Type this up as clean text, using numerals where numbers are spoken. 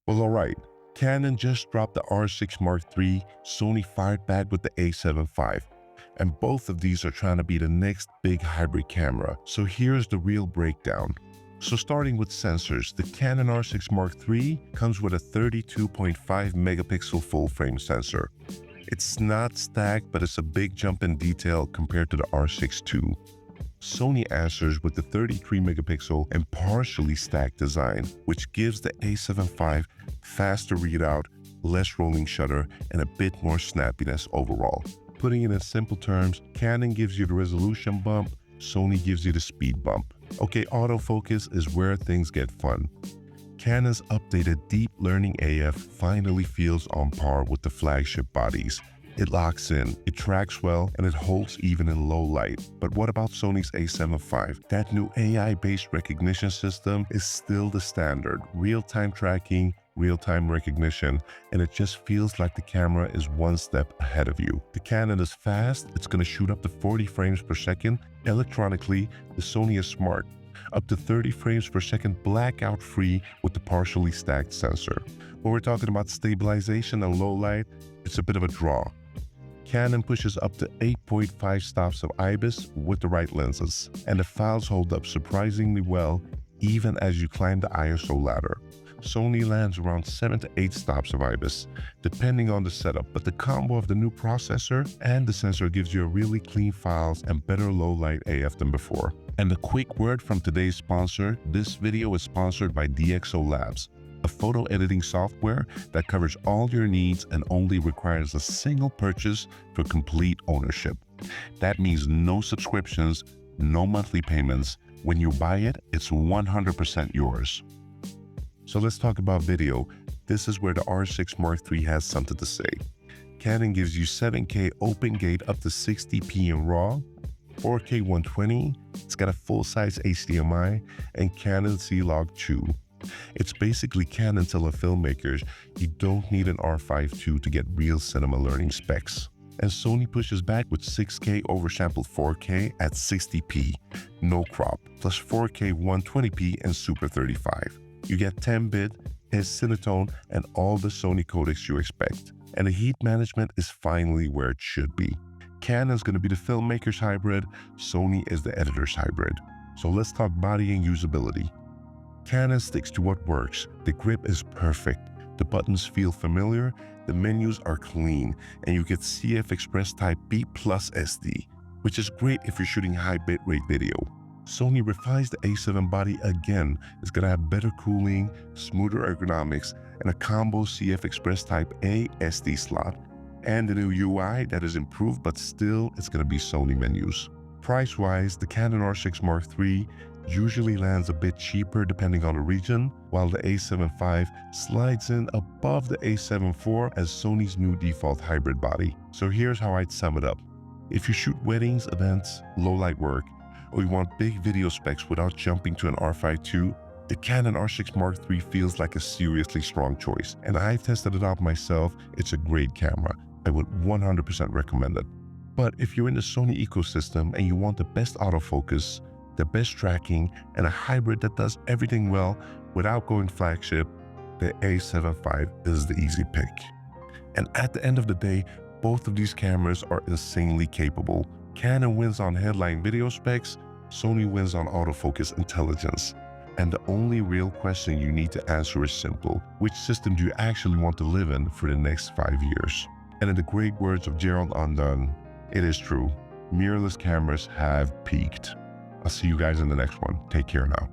Well, alright, Canon just dropped the R6 Mark III, Sony fired back with the A7V, and both of these are trying to be the next big hybrid camera. So here's the real breakdown. So starting with sensors, the Canon R6 Mark III comes with a 32.5 megapixel full-frame sensor. It's not stacked, but it's a big jump in detail compared to the R6 II. Sony answers with the 33 megapixel and partially stacked design, which gives the A7V faster readout, less rolling shutter, and a bit more snappiness overall. Putting it in simple terms, Canon gives you the resolution bump, Sony gives you the speed bump. Okay, autofocus is where things get fun. Canon's updated Deep Learning AF finally feels on par with the flagship bodies. It locks in, it tracks well, and it holds even in low light. But what about Sony's A7V? That new AI-based recognition system is still the standard. Real-time tracking, real-time recognition, and it just feels like the camera is one step ahead of you. The Canon is fast, it's going to shoot up to 40 frames per second. Electronically, the Sony is smart. Up to 30 frames per second blackout free with the partially stacked sensor. When we're talking about stabilization and low light, it's a bit of a draw. Canon pushes up to 8.5 stops of IBIS with the right lenses, and the files hold up surprisingly well even as you climb the ISO ladder. Sony lands around 7 to 8 stops of IBIS, depending on the setup, but the combo of the new processor and the sensor gives you a really clean files and better low-light AF than before. And a quick word from today's sponsor, this video is sponsored by DxO Labs, a photo editing software that covers all your needs and only requires a single purchase for complete ownership. That means no subscriptions, no monthly payments. When you buy it, it's 100% yours. So let's talk about video. This is where the R6 Mark III has something to say. Canon gives you 7K open gate up to 60p in RAW, 4K 120, it's got a full-size HDMI, and Canon C-Log 2. It's basically Canon telling filmmakers you don't need an R5 II to get real cinema learning specs. And Sony pushes back with 6K oversampled 4K at 60p, no crop, plus 4K 120p and Super 35. You get 10-bit, S-Cinetone, and all the Sony codecs you expect. And the heat management is finally where it should be. Canon's going to be the filmmaker's hybrid, Sony is the editor's hybrid. So let's talk body and usability. Canon sticks to what works. The grip is perfect. The buttons feel familiar, the menus are clean, and you get CF Express Type B plus SD, which is great if you're shooting high bitrate video. Sony refines the A7 body again. It's going to have better cooling, smoother ergonomics, and a combo CF Express Type A SD slot, and the new UI that is improved, but still it's going to be Sony menus. Price-wise, the Canon R6 Mark III usually lands a bit cheaper depending on the region, while the A7V slides in above the A7 IV as Sony's new default hybrid body. So here's how I'd sum it up. If you shoot weddings, events, low-light work, or you want big video specs without jumping to an R5 II, the Canon R6 Mark III feels like a seriously strong choice. And I've tested it out myself, it's a great camera. I would 100% recommend it. But if you're in the Sony ecosystem and you want the best autofocus, the best tracking, and a hybrid that does everything well without going flagship, the A7V is the easy pick. And at the end of the day, both of these cameras are insanely capable. Canon wins on headline video specs, Sony wins on autofocus intelligence. And the only real question you need to answer is simple. Which system do you actually want to live in for the next 5 years? And in the great words of Gerald Undone, it is true, mirrorless cameras have peaked. I'll see you guys in the next one. Take care now.